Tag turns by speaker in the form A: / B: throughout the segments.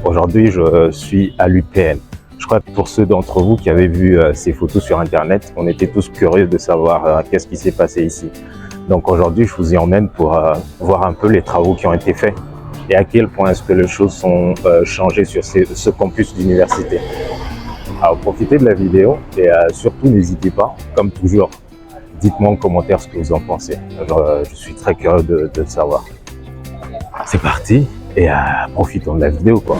A: Aujourd'hui, je suis à l'UPN. Je crois que pour ceux d'entre vous qui avaient vu ces photos sur Internet, on était tous curieux de savoir qu'est-ce qui s'est passé ici. Donc aujourd'hui, je vous y emmène pour voir un peu les travaux qui ont été faits et à quel point est-ce que les choses sont changées sur ce campus d'université. Alors profitez de la vidéo et surtout n'hésitez pas, comme toujours, dites-moi en commentaire ce que vous en pensez. Je suis très curieux de le savoir. C'est parti et profitons de la vidéo quoi.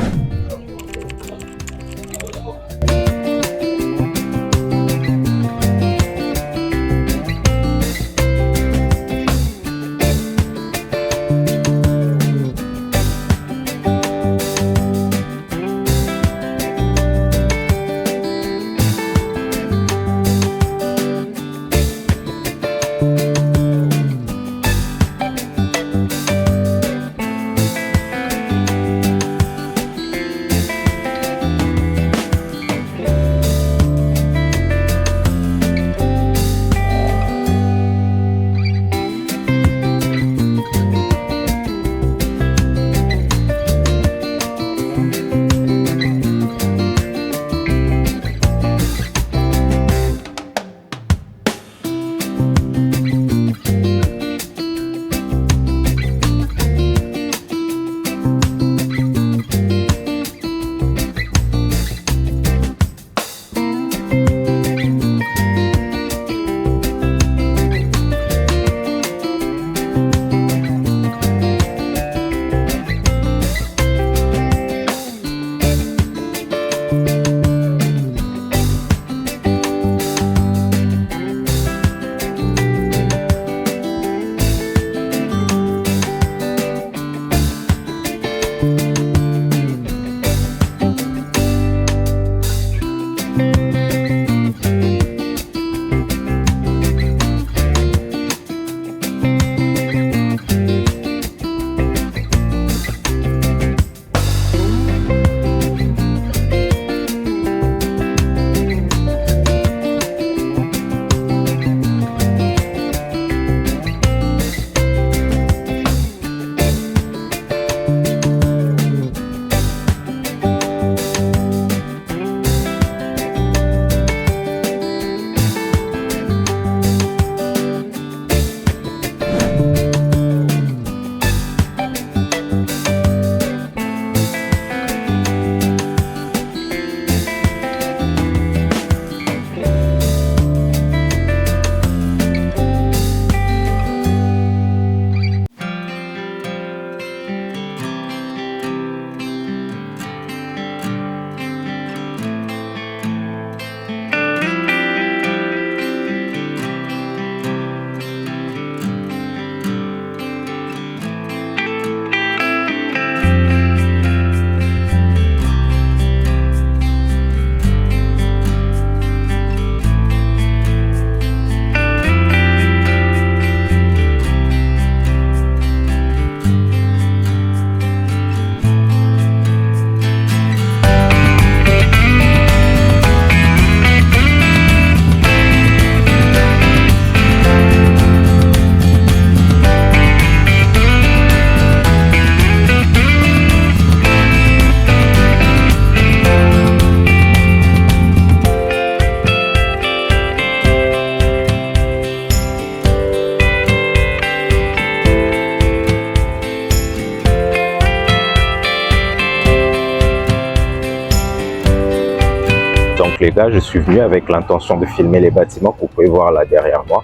A: Donc les gars, je suis venu avec l'intention de filmer les bâtiments que vous pouvez voir là derrière moi.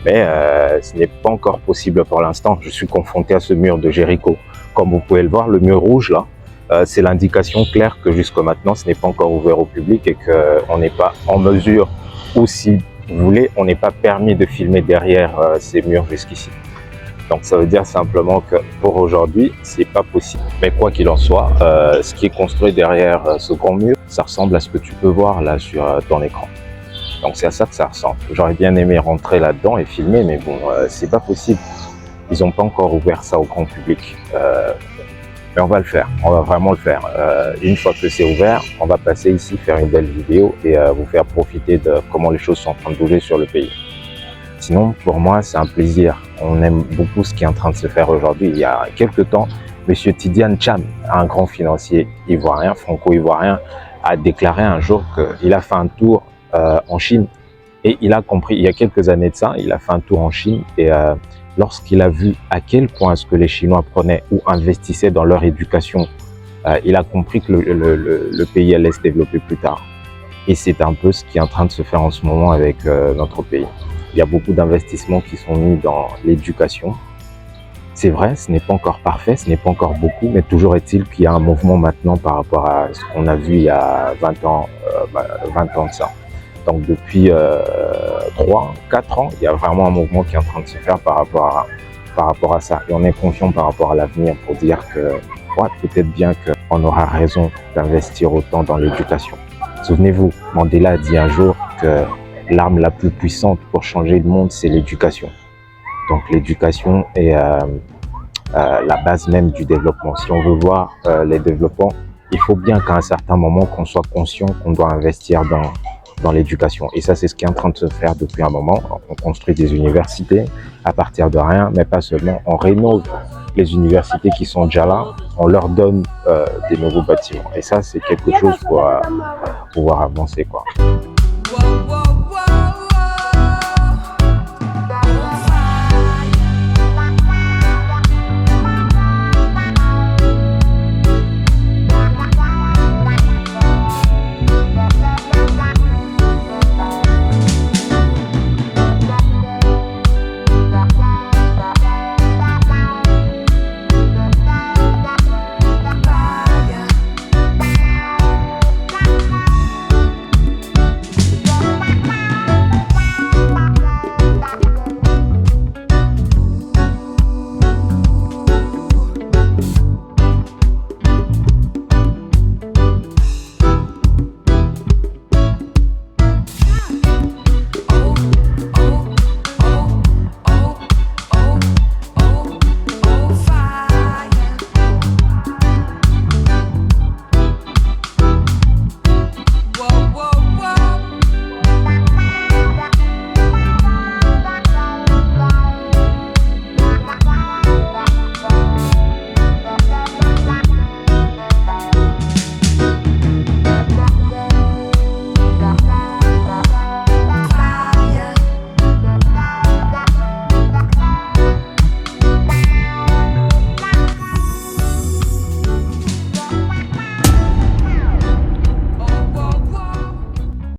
A: Mais ce n'est pas encore possible pour l'instant. Je suis confronté à ce mur de Jéricho. Comme vous pouvez le voir, le mur rouge là, c'est l'indication claire que jusqu'à maintenant, ce n'est pas encore ouvert au public et qu'on n'est pas en mesure, ou si vous voulez, on n'est pas permis de filmer derrière ces murs jusqu'ici. Donc ça veut dire simplement que pour aujourd'hui, c'est pas possible. Mais quoi qu'il en soit, ce qui est construit derrière ce grand mur, ça ressemble à ce que tu peux voir là sur ton écran. Donc c'est à ça que ça ressemble. J'aurais bien aimé rentrer là-dedans et filmer, mais bon, c'est pas possible. Ils n'ont pas encore ouvert ça au grand public. Mais on va le faire, on va vraiment le faire. Une fois que c'est ouvert, on va passer ici, faire une belle vidéo et vous faire profiter de comment les choses sont en train de bouger sur le pays. Sinon, pour moi, c'est un plaisir. On aime beaucoup ce qui est en train de se faire aujourd'hui. Il y a quelques temps, M. Tidiane Cham, un grand financier ivoirien, franco-ivoirien, a déclaré un jour qu'il a fait un tour en Chine. Et il a compris, il y a quelques années de ça, il a fait un tour en Chine et lorsqu'il a vu à quel point est-ce que les Chinois prenaient ou investissaient dans leur éducation, il a compris que le pays allait se développer plus tard. Et c'est un peu ce qui est en train de se faire en ce moment avec notre pays. Il y a beaucoup d'investissements qui sont mis dans l'éducation. C'est vrai, ce n'est pas encore parfait, ce n'est pas encore beaucoup, mais toujours est-il qu'il y a un mouvement maintenant par rapport à ce qu'on a vu il y a 20 ans de ça. Donc depuis 3-4 ans, il y a vraiment un mouvement qui est en train de se faire par rapport à ça. Et on est confiant par rapport à l'avenir pour dire que ouais, peut-être bien qu'on aura raison d'investir autant dans l'éducation. Souvenez-vous, Mandela a dit un jour que l'arme la plus puissante pour changer le monde, c'est l'éducation. Donc l'éducation est la base même du développement. Si on veut voir les développements, il faut bien qu'à un certain moment, qu'on soit conscient qu'on doit investir dans l'éducation. Et ça, c'est ce qui est en train de se faire depuis un moment. On construit des universités à partir de rien, mais pas seulement. On rénove les universités qui sont déjà là, on leur donne des nouveaux bâtiments. Et ça, c'est quelque chose pour pouvoir avancer, quoi.